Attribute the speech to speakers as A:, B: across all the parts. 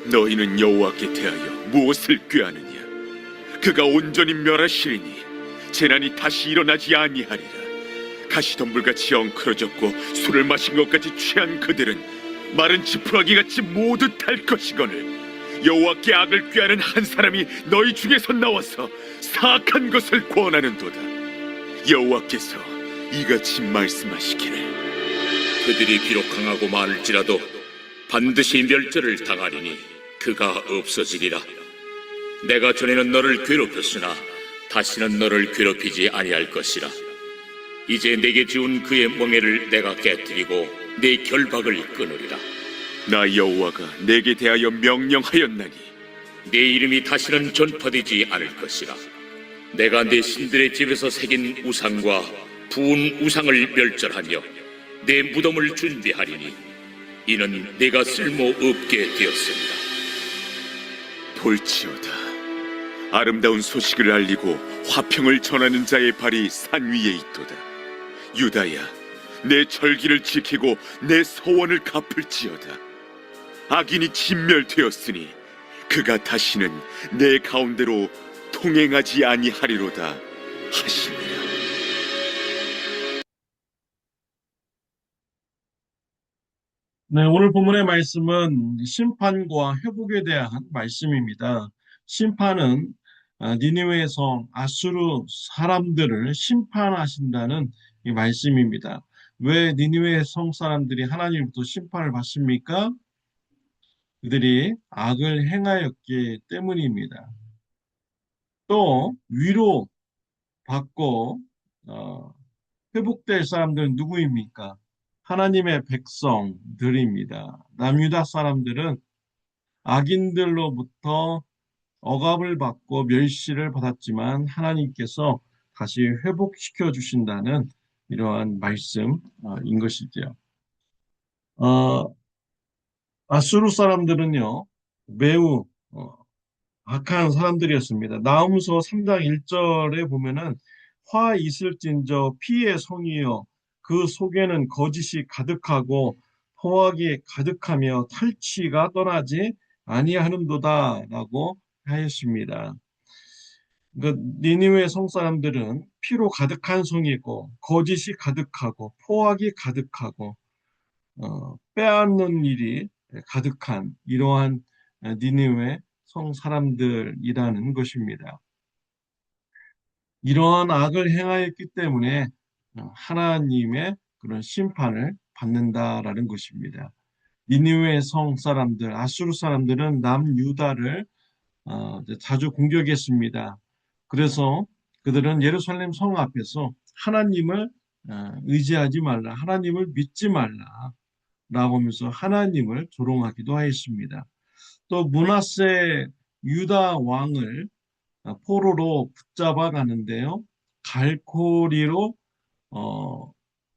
A: 너희는 여호와께 대하여 무엇을 꾀하느냐? 그가 온전히 멸하시리니 재난이 다시 일어나지 아니하리라. 가시덤불같이 엉클어졌고 술을 마신 것까지 취한 그들은 마른 지푸라기같이 모두 탈 것이거늘 여호와께 악을 꾀하는 한 사람이 너희 중에서 나와서 사악한 것을 권하는도다. 여호와께서 이같이 말씀하시기를
B: 그들이 비록 강하고 많을지라도 반드시 멸절을 당하리니 그가 없어지리라. 내가 전에는 너를 괴롭혔으나 다시는 너를 괴롭히지 아니할 것이라. 이제 내게 지운 그의 멍에를 내가 깨뜨리고 내 결박을 끊으리라.
A: 나 여호와가 내게 대하여 명령하였나니
B: 내 이름이 다시는 전파되지 않을 것이라. 내가 내 신들의 집에서 새긴 우상과 부은 우상을 멸절하며 내 무덤을 준비하리니 이는 내가 쓸모없게 되었습니다.
A: 볼지어다, 아름다운 소식을 알리고 화평을 전하는 자의 발이 산 위에 있도다. 유다야, 내 절기를 지키고 내 서원을 갚을지어다. 악인이 진멸되었으니 그가 다시는 내 가운데로 통행하지 아니하리로다 하시니라.
C: 네, 오늘 본문의 말씀은 심판과 회복에 대한 말씀입니다. 심판은 니느웨의 성 아수르 사람들을 심판하신다는 이 말씀입니다. 왜 니느웨의 성 사람들이 하나님부터 심판을 받습니까? 그들이 악을 행하였기 때문입니다. 또 위로받고 회복될 사람들은 누구입니까? 하나님의 백성들입니다. 남유다 사람들은 악인들로부터 억압을 받고 멸시를 받았지만 하나님께서 다시 회복시켜 주신다는 이러한 말씀인 것이죠. 아수르 사람들은요, 매우 악한 사람들이었습니다. 나훔서 3장 1절에 보면은 화 있을진저 피의 성이여 그 속에는 거짓이 가득하고 포악이 가득하며 탈취가 떠나지 아니하는도다 라고 하였습니다. 니느웨 성 사람들은 피로 가득한 성이고 거짓이 가득하고 포악이 가득하고 빼앗는 일이 가득한 이러한 니느웨 성 사람들이라는 것입니다. 이러한 악을 행하였기 때문에 하나님의 그런 심판을 받는다라는 것입니다. 니느웨 성 사람들, 아수르 사람들은 남유다를 자주 공격했습니다. 그래서 그들은 예루살렘 성 앞에서 하나님을 의지하지 말라, 하나님을 믿지 말라 라고 하면서 하나님을 조롱하기도 하였습니다. 또 므낫세 유다 왕을 포로로 붙잡아 가는데요. 갈고리로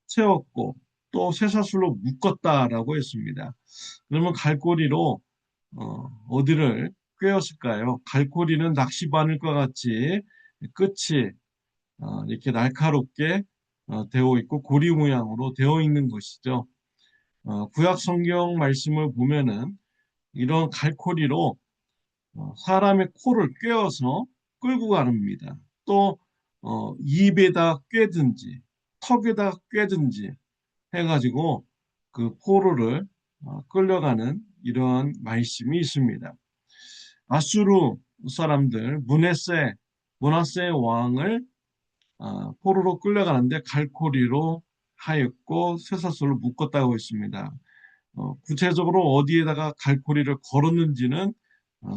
C: 채웠고 또 쇠사슬로 묶었다라고 했습니다. 그러면 갈고리로 어디를 꿰었을까요? 갈고리는 낚시바늘과 같이 끝이 이렇게 날카롭게 되어 있고 고리 모양으로 되어 있는 것이죠. 구약 성경 말씀을 보면은 이런 갈고리로 사람의 코를 꿰어서 끌고 가랍니다. 또 입에다 꿰든지 턱에다 꿰든지 해가지고 그 포로를 끌려가는 이러한 말씀이 있습니다. 아수르 사람들 므낫세 왕을 포로로 끌려가는데 갈고리로 하였고 쇠사슬로 묶었다고 했습니다. 구체적으로 어디에다가 갈고리를 걸었는지는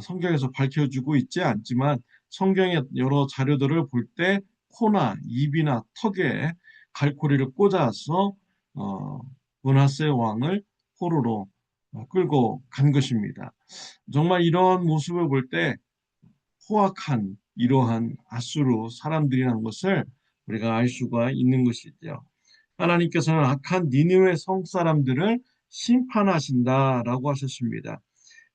C: 성경에서 밝혀주고 있지 않지만 성경의 여러 자료들을 볼 때 코나 입이나 턱에 갈고리를 꽂아서 므낫세 왕을 포로로 끌고 간 것입니다. 정말 이러한 모습을 볼 때 포악한 이러한 아수르 사람들이라는 것을 우리가 알 수가 있는 것이죠. 하나님께서는 악한 니느웨 성 사람들을 심판하신다라고 하셨습니다.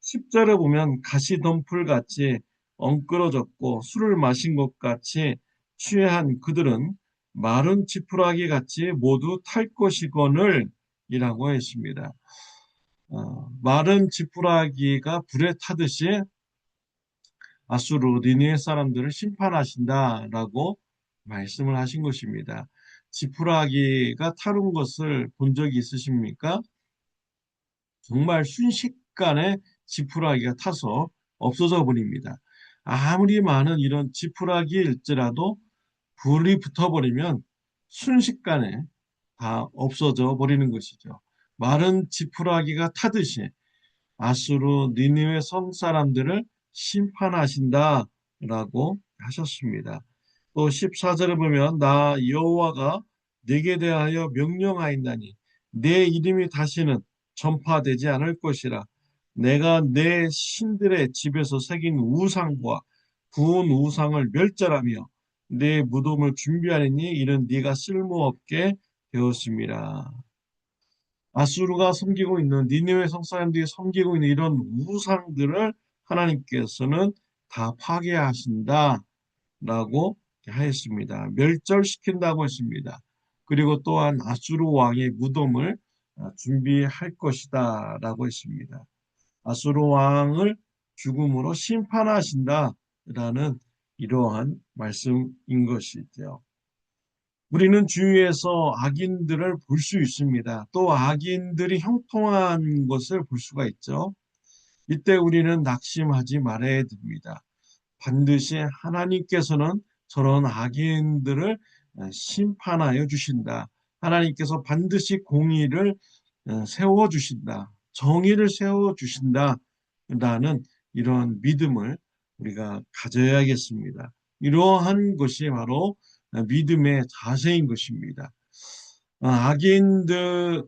C: 10절에 보면 가시덤불같이 엉끄러졌고 술을 마신 것 같이 취한 그들은 마른 지푸라기 같이 모두 탈 것이거늘 이라고 했습니다. 마른 지푸라기가 불에 타듯이 아수르 니느웨 사람들을 심판하신다라고 말씀을 하신 것입니다. 지푸라기가 타는 것을 본 적이 있으십니까? 정말 순식간에 지푸라기가 타서 없어져 버립니다. 아무리 많은 이런 지푸라기일지라도 불이 붙어버리면 순식간에 다 없어져 버리는 것이죠. 마른 지푸라기가 타듯이 아수르 니느웨 성 사람들을 심판하신다라고 하셨습니다. 또 14절에 보면 나 여호와가 네게 대하여 명령하였나니 내 이름이 다시는 전파되지 않을 것이라. 내가 내 신들의 집에서 새긴 우상과 구운 우상을 멸절하며 내 무덤을 준비하리니 이는 네가 쓸모없게 되었습니다. 아수르가 섬기고 있는 니느웨 성 사람들이 섬기고 있는 이런 우상들을 하나님께서는 다 파괴하신다라고 하였습니다. 멸절시킨다고 했습니다. 그리고 또한 아수르 왕의 무덤을 준비할 것이다라고 했습니다. 아수르 왕을 죽음으로 심판하신다라는 이러한 말씀인 것이죠. 우리는 주위에서 악인들을 볼 수 있습니다. 또 악인들이 형통한 것을 볼 수가 있죠. 이때 우리는 낙심하지 말아야 됩니다. 반드시 하나님께서는 저런 악인들을 심판하여 주신다. 하나님께서 반드시 공의를 세워주신다. 정의를 세워주신다. 라는 이런 믿음을 우리가 가져야겠습니다. 이러한 것이 바로 믿음의 자세인 것입니다. 악인들은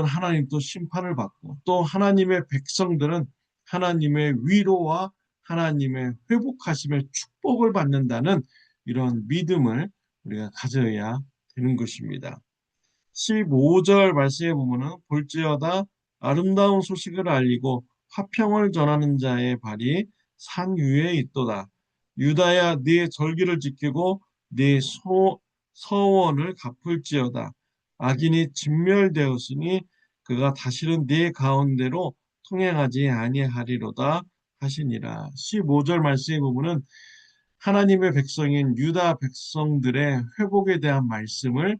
C: 하나님 또 심판을 받고 또 하나님의 백성들은 하나님의 위로와 하나님의 회복하심의 축복을 받는다는 이런 믿음을 우리가 가져야 되는 것입니다. 15절 말씀에 보면은 볼지어다 아름다운 소식을 알리고 화평을 전하는 자의 발이 산 위에 있도다. 유다야 네 절기를 지키고 네 서원을 갚을지어다. 악인이 진멸되었으니 그가 다시는 네 가운데로 통행하지 아니하리로다 하시니라. 15절 말씀에 보면은 하나님의 백성인 유다 백성들의 회복에 대한 말씀을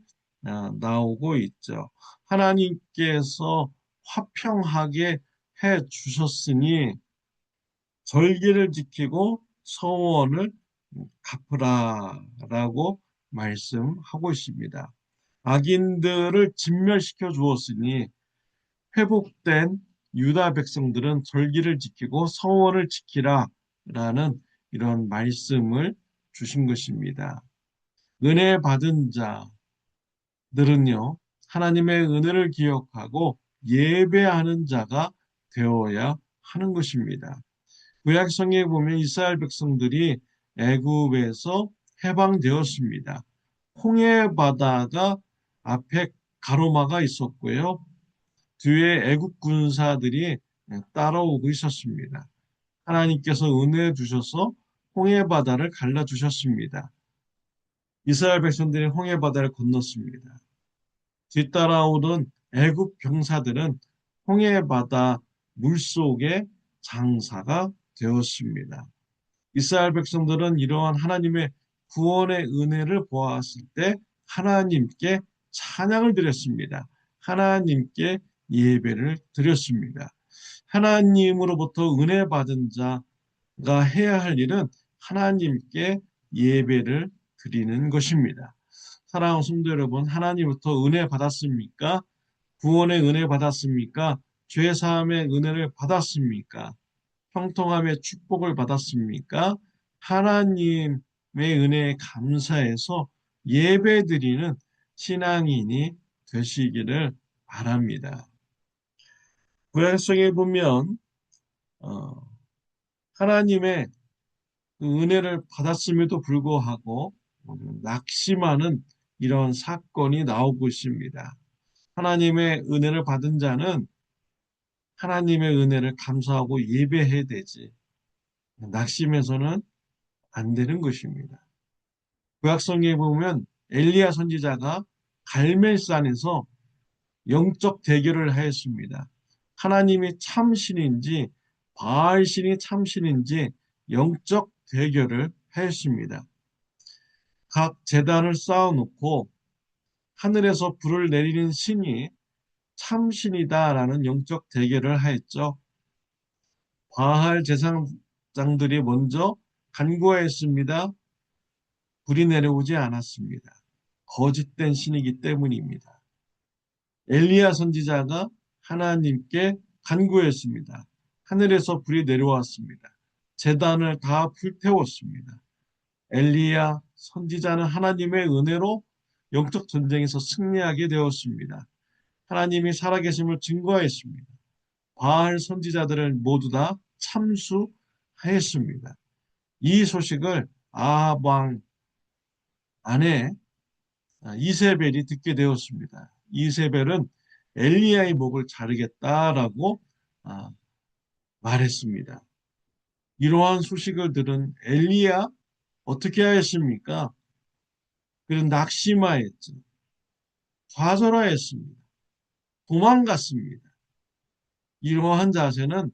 C: 나오고 있죠. 하나님께서 화평하게 해 주셨으니 절기를 지키고 서원을 갚으라라고 말씀하고 있습니다. 악인들을 진멸시켜 주었으니 회복된 유다 백성들은 절기를 지키고 서원을 지키라라는 이런 말씀을 주신 것입니다. 은혜 받은 자들은요, 하나님의 은혜를 기억하고 예배하는 자가 되어야 하는 것입니다. 구약성경에 보면 이스라엘 백성들이 애굽에서 해방되었습니다. 홍해 바다가 앞에 가로막아 있었고요. 뒤에 애굽 군사들이 따라오고 있었습니다. 하나님께서 은혜 주셔서 홍해 바다를 갈라 주셨습니다. 이스라엘 백성들이 홍해 바다를 건넜습니다. 뒤따라오던 애굽 병사들은 홍해 바다 물속에 장사가 되었습니다. 이스라엘 백성들은 이러한 하나님의 구원의 은혜를 보았을 때 하나님께 찬양을 드렸습니다. 하나님께 예배를 드렸습니다. 하나님으로부터 은혜 받은 자가 해야 할 일은 하나님께 예배를 드리는 것입니다. 사랑하는 성도 여러분, 하나님부터 은혜 받았습니까? 구원의 은혜 받았습니까? 죄 사함의 은혜를 받았습니까? 형통함의 축복을 받았습니까? 하나님의 은혜에 감사해서 예배드리는 신앙인이 되시기를 바랍니다. 구약성에 보면 하나님의 은혜를 받았음에도 불구하고 낙심하는 이런 사건이 나오고 있습니다. 하나님의 은혜를 받은 자는 하나님의 은혜를 감사하고 예배해야 되지. 낙심해서는 안 되는 것입니다. 구약성경에 보면 엘리야 선지자가 갈멜산에서 영적 대결을 하였습니다. 하나님이 참신인지 바알신이 참신인지 영적 대결을 했습니다. 각 제단을 쌓아놓고 하늘에서 불을 내리는 신이 참신이다라는 영적 대결을 하였죠. 바알 제사장들이 먼저 간구하였습니다. 불이 내려오지 않았습니다. 거짓된 신이기 때문입니다. 엘리야 선지자가 하나님께 간구했습니다. 하늘에서 불이 내려왔습니다. 제단을 다 불태웠습니다. 엘리야 선지자는 하나님의 은혜로 영적 전쟁에서 승리하게 되었습니다. 하나님이 살아계심을 증거했습니다. 바알 선지자들을 모두 다 참수하였습니다. 이 소식을 아합 왕 아내 이세벨이 듣게 되었습니다. 이세벨은 엘리야의 목을 자르겠다라고 아, 말했습니다. 이러한 소식을 들은 엘리야 어떻게 하였습니까? 그는 낙심하였죠. 좌절하였습니다. 도망갔습니다. 이러한 자세는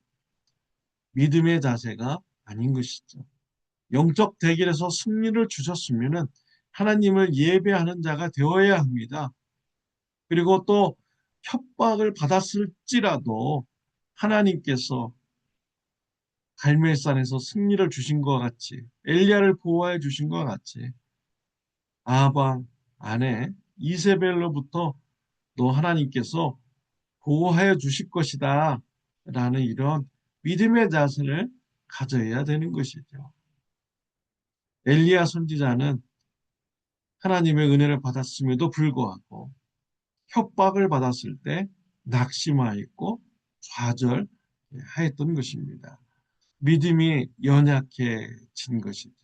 C: 믿음의 자세가 아닌 것이죠. 영적 대결에서 승리를 주셨으면 하나님을 예배하는 자가 되어야 합니다. 그리고 또 협박을 받았을지라도 하나님께서 갈멜산에서 승리를 주신 것 같이 엘리야를 보호해 주신 것 같이 아방 아내 이세벨로부터 또 하나님께서 보호하여 주실 것이다 라는 이런 믿음의 자세를 가져야 되는 것이죠. 엘리야 선지자는 하나님의 은혜를 받았음에도 불구하고 협박을 받았을 때 낙심하였고 좌절하였던 것입니다. 믿음이 연약해진 것이죠.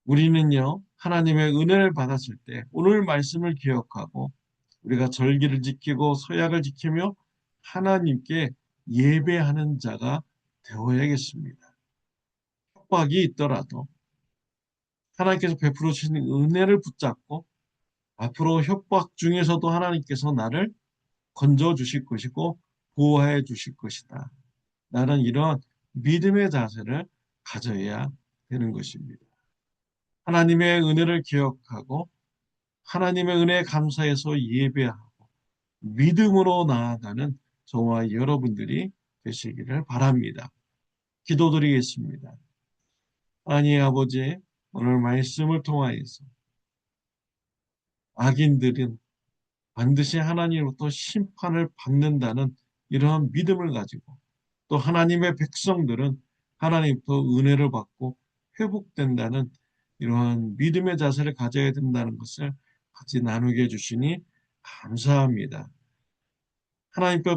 C: 우리는요, 하나님의 은혜를 받았을 때 오늘 말씀을 기억하고 우리가 절기를 지키고 서약을 지키며 하나님께 예배하는 자가 되어야겠습니다. 협박이 있더라도 하나님께서 베풀어 주신 은혜를 붙잡고 앞으로 협박 중에서도 하나님께서 나를 건져 주실 것이고 보호해 주실 것이다. 나는 이런 믿음의 자세를 가져야 되는 것입니다. 하나님의 은혜를 기억하고 하나님의 은혜에 감사해서 예배하고 믿음으로 나아가는 저와 여러분들이 되시기를 바랍니다. 기도드리겠습니다. 하나님 아버지, 오늘 말씀을 통하여서 악인들은 반드시 하나님으로부터 심판을 받는다는 이러한 믿음을 가지고 또 하나님의 백성들은 하나님부터 은혜를 받고 회복된다는 이러한 믿음의 자세를 가져야 된다는 것을 같이 나누게 해주시니 감사합니다. 하나님께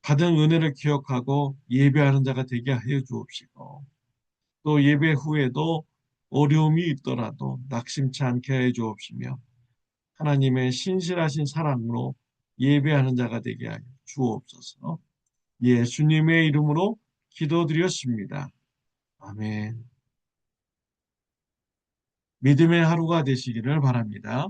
C: 받은 은혜를 기억하고 예배하는 자가 되게 하여 주옵시고 또 예배 후에도 어려움이 있더라도 낙심치 않게 해 주옵시며 하나님의 신실하신 사랑으로 예배하는 자가 되게 하여 주옵소서. 예수님의 이름으로 기도드렸습니다. 아멘. 믿음의 하루가 되시기를 바랍니다.